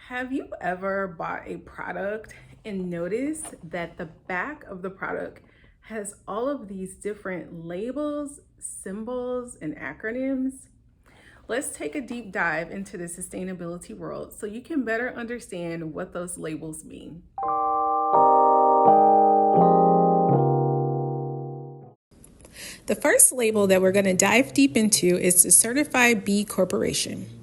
Have you ever bought a product and noticed that the back of the product has all of these different labels, symbols, and acronyms? Let's take a deep dive into the sustainability world so you can better understand what those labels mean. The first label that we're going to dive deep into is the Certified B Corporation.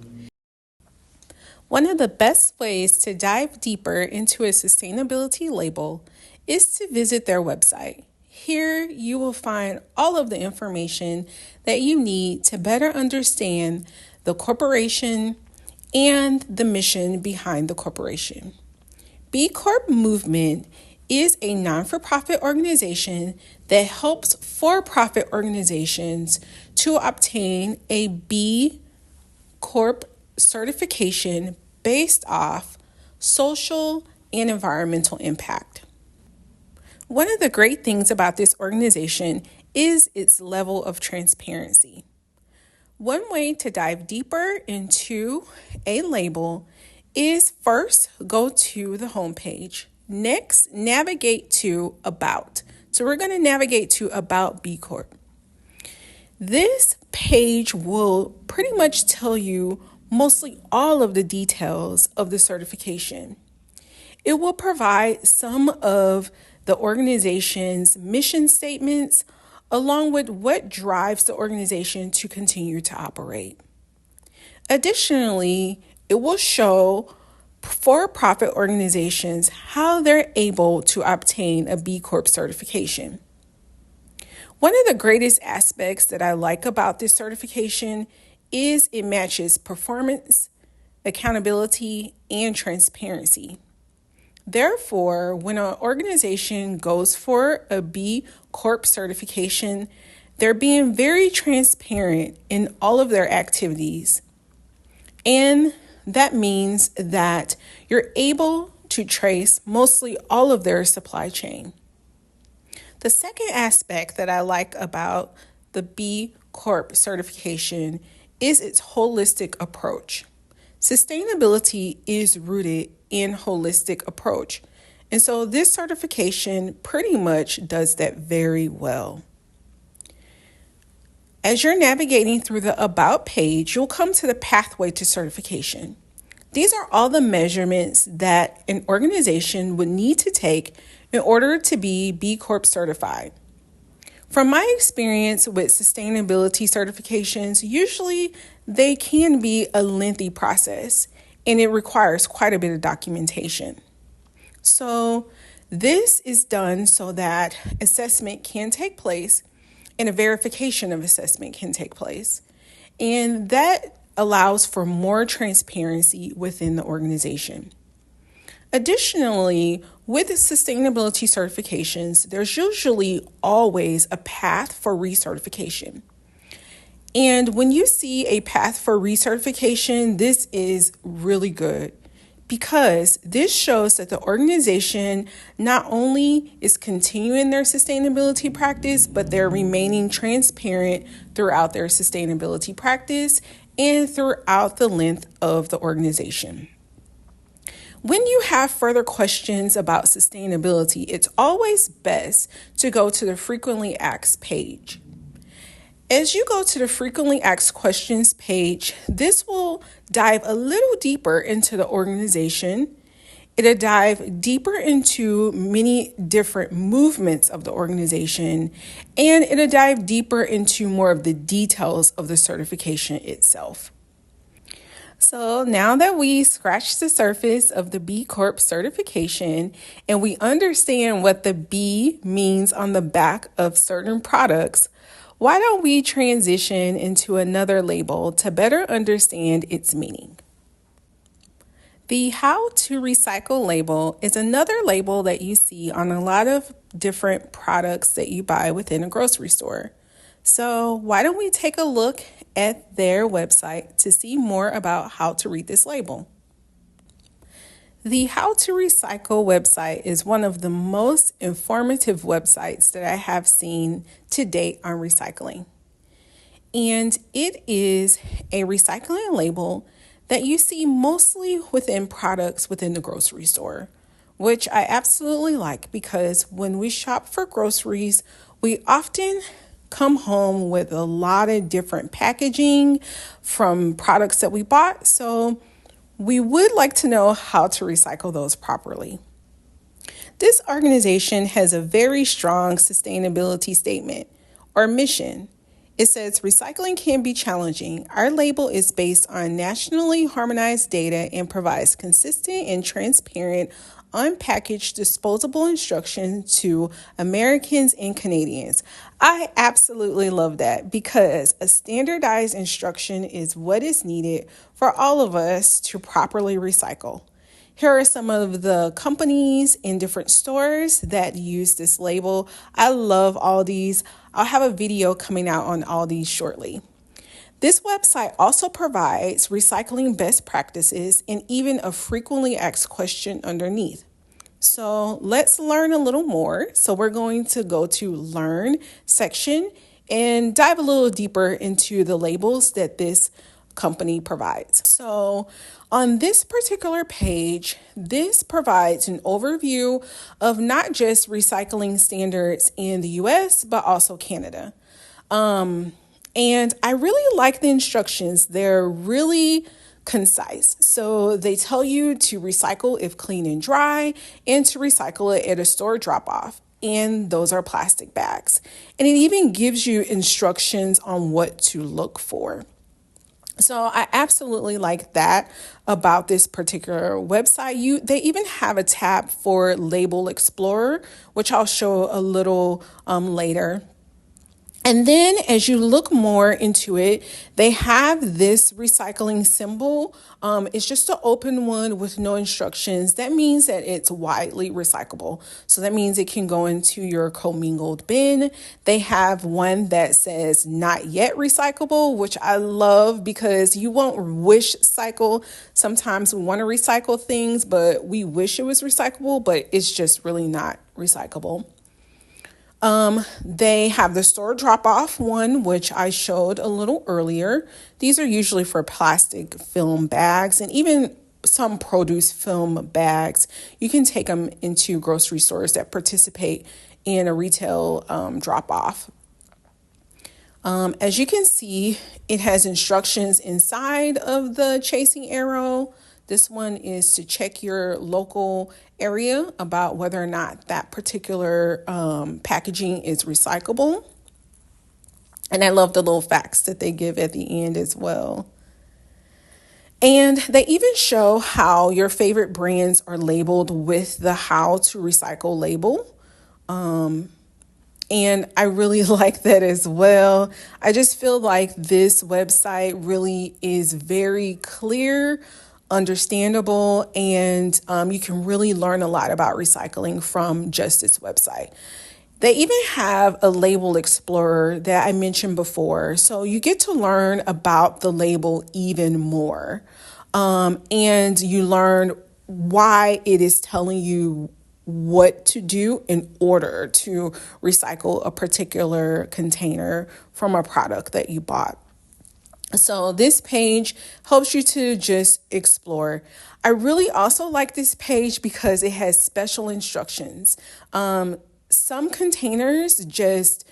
One of the best ways to dive deeper into a sustainability label is to visit their website. Here you will find all of the information that you need to better understand the corporation and the mission behind the corporation. B Corp movement is a non-for-profit organization that helps for-profit organizations to obtain a B Corp certification based off social and environmental impact. One of the great things about this organization is its level of transparency. One way to dive deeper into a label is first go to the homepage. Next, navigate to About. So we're going to navigate to About B Corp. This page will pretty much tell you mostly all of the details of the certification. It will provide some of the organization's mission statements along with what drives the organization to continue to operate. Additionally, it will show for-profit organizations how they're able to obtain a B Corp certification. One of the greatest aspects that I like about this certification is it matches performance, accountability, and transparency. Therefore, when an organization goes for a B Corp certification, they're being very transparent in all of their activities. And that means that you're able to trace mostly all of their supply chain. The second aspect that I like about the B Corp certification is its holistic approach. Sustainability is rooted in holistic approach. And so this certification pretty much does that very well. As you're navigating through the About page, you'll come to the pathway to certification. These are all the measurements that an organization would need to take in order to be B Corp certified. From my experience with sustainability certifications, usually they can be a lengthy process and it requires quite a bit of documentation. So this is done so that assessment can take place and a verification of assessment can take place. And that allows for more transparency within the organization. Additionally, with sustainability certifications, there's usually always a path for recertification. And when you see a path for recertification, this is really good because this shows that the organization not only is continuing their sustainability practice, but they're remaining transparent throughout their sustainability practice and throughout the length of the organization. When you have further questions about sustainability, it's always best to go to the frequently asked page. As you go to the frequently asked questions page, this will dive a little deeper into the organization. It'll dive deeper into many different movements of the organization, and it'll dive deeper into more of the details of the certification itself. So now that we scratched the surface of the B Corp certification and we understand what the B means on the back of certain products, why don't we transition into another label to better understand its meaning? The How to Recycle label is another label that you see on a lot of different products that you buy within a grocery store. So why don't we take a look at their website to see more about how to read this label? The How to Recycle website is one of the most informative websites that I have seen to date on recycling. And it is a recycling label that you see mostly within products within the grocery store, which I absolutely like because when we shop for groceries, we often come home with a lot of different packaging from products that we bought. So we would like to know how to recycle those properly. This organization has a very strong sustainability statement or mission. It says recycling can be challenging. Our label is based on nationally harmonized data and provides consistent and transparent unpackaged disposable instructions to Americans and Canadians. I absolutely love that because a standardized instruction is what is needed for all of us to properly recycle. Here are some of the companies in different stores that use this label. I love all these. I'll have a video coming out on all these shortly. This website also provides recycling best practices and even a frequently asked question underneath. So let's learn a little more. So we're going to go to Learn section and dive a little deeper into the labels that this company provides. So on this particular page, this provides an overview of not just recycling standards in the US, but also Canada. And I really like the instructions. They're really concise. So they tell you to recycle if clean and dry and to recycle it at a store drop off. And those are plastic bags. And it even gives you instructions on what to look for. So I absolutely like that about this particular website. They even have a tab for Label Explorer, which I'll show a little later. And then as you look more into it, they have this recycling symbol. It's just an open one with no instructions. That means that it's widely recyclable. So that means it can go into your commingled bin. They have one that says not yet recyclable, which I love because you won't wish cycle. Sometimes we want to recycle things, but we wish it was recyclable, but it's just really not recyclable. They have the store drop off one, which I showed a little earlier. These are usually for plastic film bags and even some produce film bags. You can take them into grocery stores that participate in a retail drop off. As you can see, it has instructions inside of the chasing arrow. This one is to check your local area about whether or not that particular packaging is recyclable. And I love the little facts that they give at the end as well. And they even show how your favorite brands are labeled with the how to recycle label. And I really like that as well. I just feel like this website really is very clear, understandable, and you can really learn a lot about recycling from just this website. They even have a label explorer that I mentioned before. So you get to learn about the label even more. And you learn why it is telling you what to do in order to recycle a particular container from a product that you bought. So this page helps you to just explore. I really also like this page because it has special instructions. Some containers just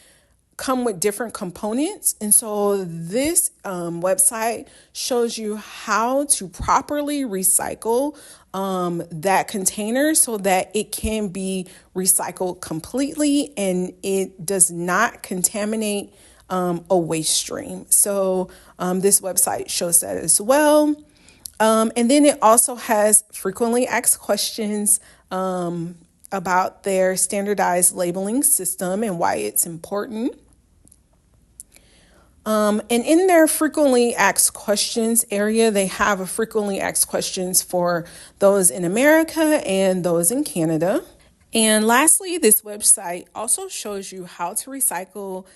come with different components. And so this website shows you how to properly recycle that container so that it can be recycled completely and it does not contaminate a waste stream. So this website shows that as well. And then it also has frequently asked questions about their standardized labeling system and why it's important. And in their frequently asked questions area, they have a frequently asked questions for those in America and those in Canada. And lastly, this website also shows you how to recycle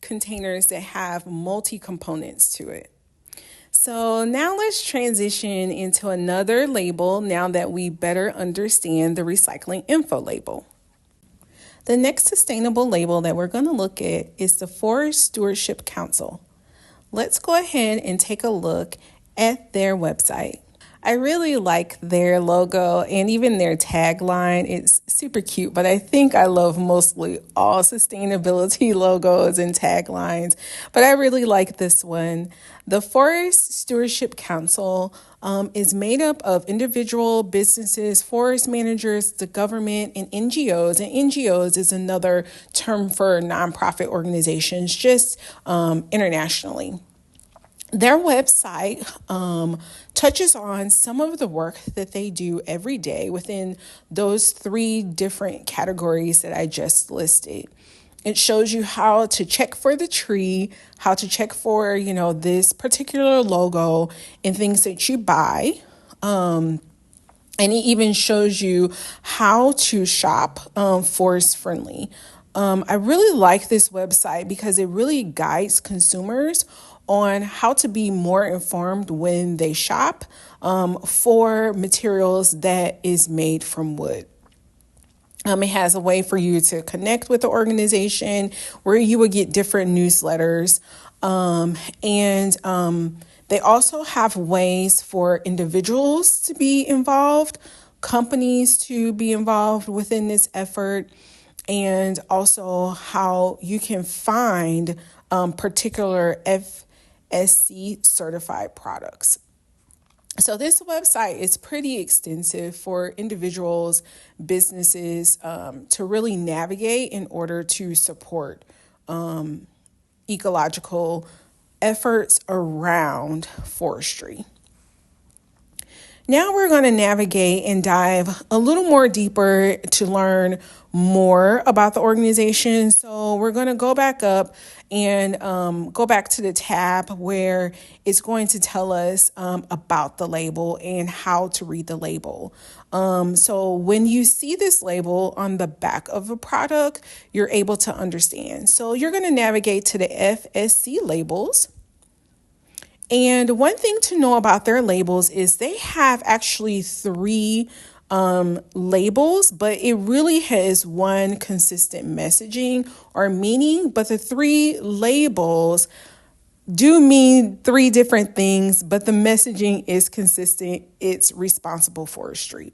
containers that have multi-components to it. So now let's transition into another label now that we better understand the recycling info label. The next sustainable label that we're going to look at is the Forest Stewardship Council. Let's go ahead and take a look at their website. I really like their logo and even their tagline. It's super cute, but I think I love mostly all sustainability logos and taglines. But I really like this one. The Forest Stewardship Council is made up of individual businesses, forest managers, the government, and NGOs. And NGOs is another term for nonprofit organizations, just internationally. Their website touches on some of the work that they do every day within those three different categories that I just listed. It shows you how to check for the tree, how to check for, this particular logo and things that you buy. And it even shows you how to shop forest friendly. I really like this website because it really guides consumers on how to be more informed when they shop for materials that is made from wood. It has a way for you to connect with the organization where you would get different newsletters. And they also have ways for individuals to be involved, companies to be involved within this effort, and also how you can find particular FSC certified products. So this website is pretty extensive for individuals, businesses to really navigate in order to support ecological efforts around forestry. Now we're going to navigate and dive a little more deeper to learn more about the organization. So we're going to go back up and go back to the tab where it's going to tell us about the label and how to read the label. So when you see this label on the back of a product, you're able to understand. So you're going to navigate to the FSC labels. And one thing to know about their labels is they have actually three labels, but it really has one consistent messaging or meaning. But the three labels do mean three different things, but the messaging is consistent. It's responsible forestry.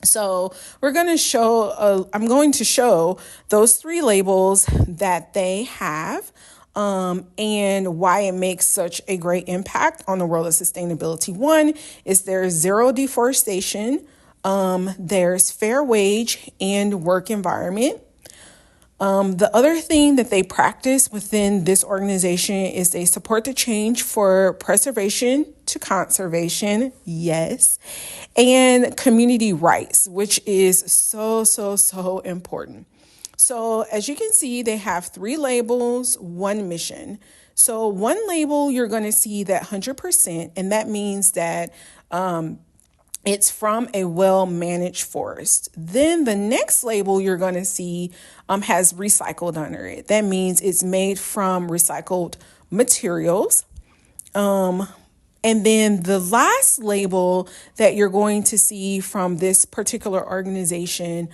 So I'm going to show those three labels that they have. And why it makes such a great impact on the world of sustainability. One is there's zero deforestation, there's fair wage and work environment. The other thing that they practice within this organization is they support the change for preservation to conservation, yes, and community rights, which is so important. So as you can see, they have three labels, one mission. So one label, you're going to see that 100%, and that means that it's from a well-managed forest. Then the next label you're going to see has recycled under it. That means it's made from recycled materials. And then the last label that you're going to see from this particular organization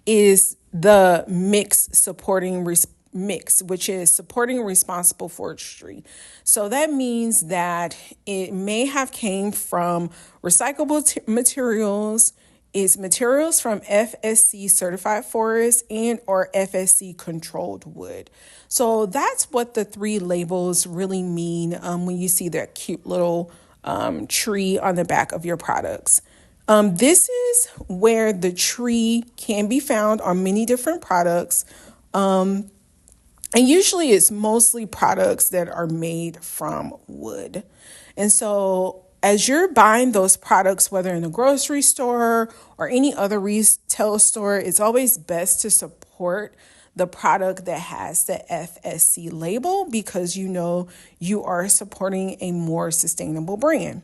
is the mix, which is supporting responsible forestry. So that means that it may have came from recyclable materials, is materials from FSC certified forests and or FSC controlled wood. So that's what the three labels really mean when you see that cute little tree on the back of your products. This is where the tree can be found on many different products. And usually it's mostly products that are made from wood. And so as you're buying those products, whether in a grocery store or any other retail store, it's always best to support the product that has the FSC label because you are supporting a more sustainable brand.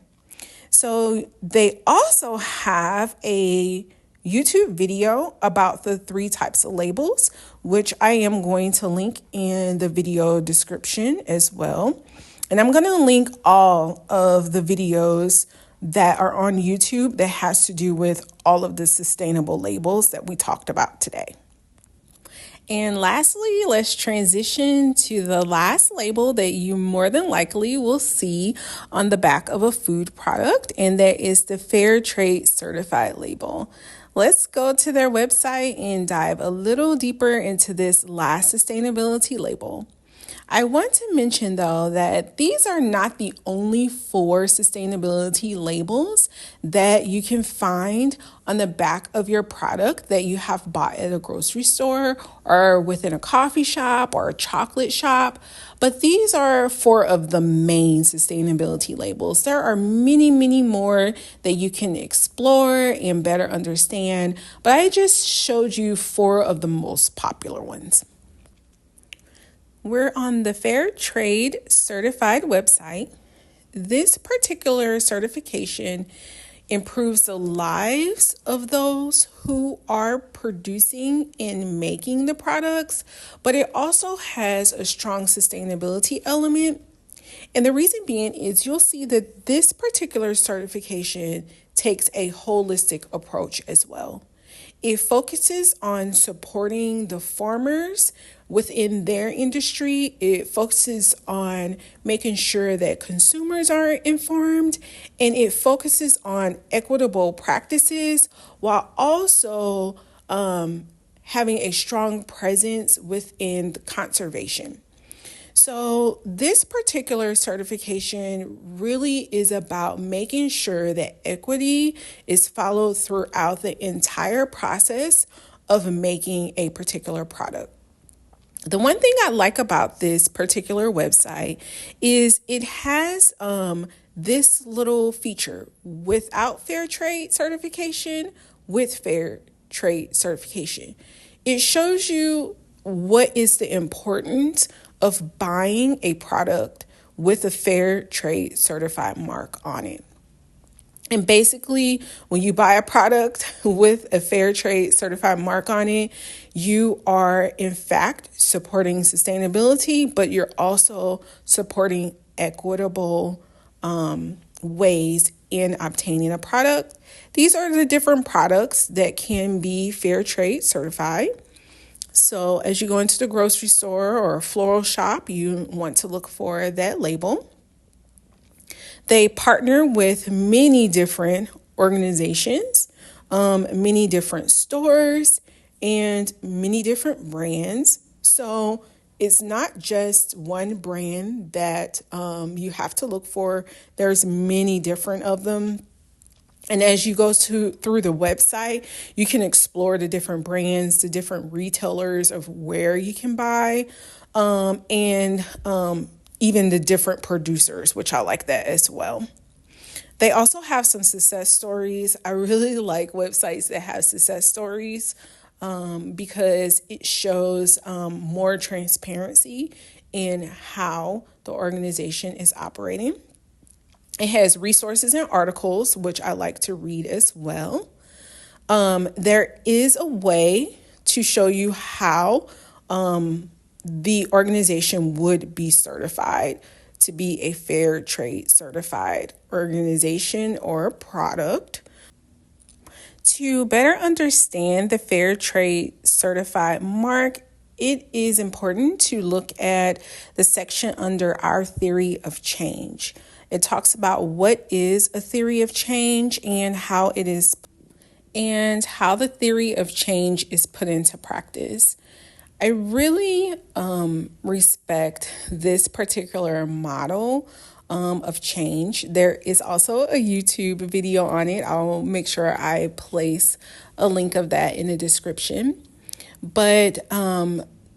So they also have a YouTube video about the three types of labels, which I am going to link in the video description as well. And I'm going to link all of the videos that are on YouTube that has to do with all of the sustainable labels that we talked about today. And lastly, let's transition to the last label that you more than likely will see on the back of a food product, and that is the Fair Trade Certified label. Let's go to their website and dive a little deeper into this last sustainability label. I want to mention though that these are not the only 4 sustainability labels that you can find on the back of your product that you have bought at a grocery store or within a coffee shop or a chocolate shop, but these are 4 of the main sustainability labels. There are many, many more that you can explore and better understand, but I just showed you 4 of the most popular ones. We're on the Fair Trade Certified website. This particular certification improves the lives of those who are producing and making the products, but it also has a strong sustainability element. And the reason being is you'll see that this particular certification takes a holistic approach as well. It focuses on supporting the farmers within their industry. It focuses on making sure that consumers are informed, and it focuses on equitable practices while also having a strong presence within the conservation. So this particular certification really is about making sure that equity is followed throughout the entire process of making a particular product. The one thing I like about this particular website is it has this little feature without fair trade certification, with fair trade certification. It shows you what is the importance of buying a product with a fair trade certified mark on it. And basically, when you buy a product with a fair trade certified mark on it, you are in fact supporting sustainability, but you're also supporting equitable ways in obtaining a product. These are the different products that can be fair trade certified. So as you go into the grocery store or a floral shop, you want to look for that label. They partner with many different organizations, many different stores, and many different brands. So it's not just one brand that you have to look for. There's many different of them. And as you go through the website, you can explore the different brands, the different retailers of where you can buy, and even the different producers, which I like that as well. They also have some success stories. I really like websites that have success stories because it shows more transparency in how the organization is operating. It has resources and articles, which I like to read as well. There is a way to show you how the organization would be certified to be a fair trade certified organization or product. To better understand the fair trade certified mark, it is important to look at the section under our theory of change. It talks about what is a theory of change and how the theory of change is put into practice. I really respect this particular model of change. There is also a YouTube video on it. I'll make sure I place a link of that in the description. But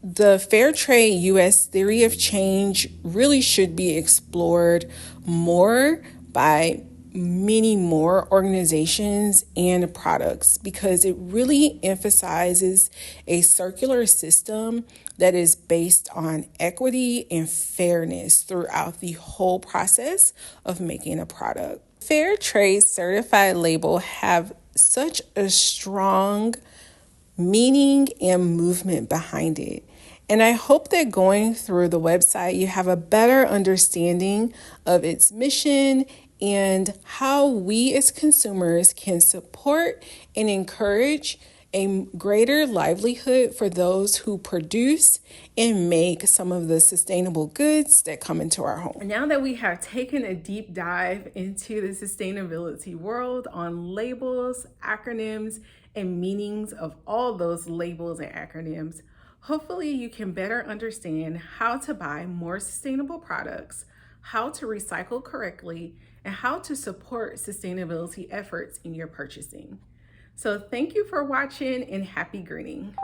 the Fair Trade U.S. theory of change really should be explored more by many more organizations and products because it really emphasizes a circular system that is based on equity and fairness throughout the whole process of making a product. Fair Trade Certified label have such a strong meaning and movement behind it. And I hope that going through the website, you have a better understanding of its mission and how we as consumers can support and encourage a greater livelihood for those who produce and make some of the sustainable goods that come into our home. Now that we have taken a deep dive into the sustainability world on labels, acronyms, and meanings of all those labels and acronyms, hopefully you can better understand how to buy more sustainable products, how to recycle correctly, and how to support sustainability efforts in your purchasing. So thank you for watching and happy greening.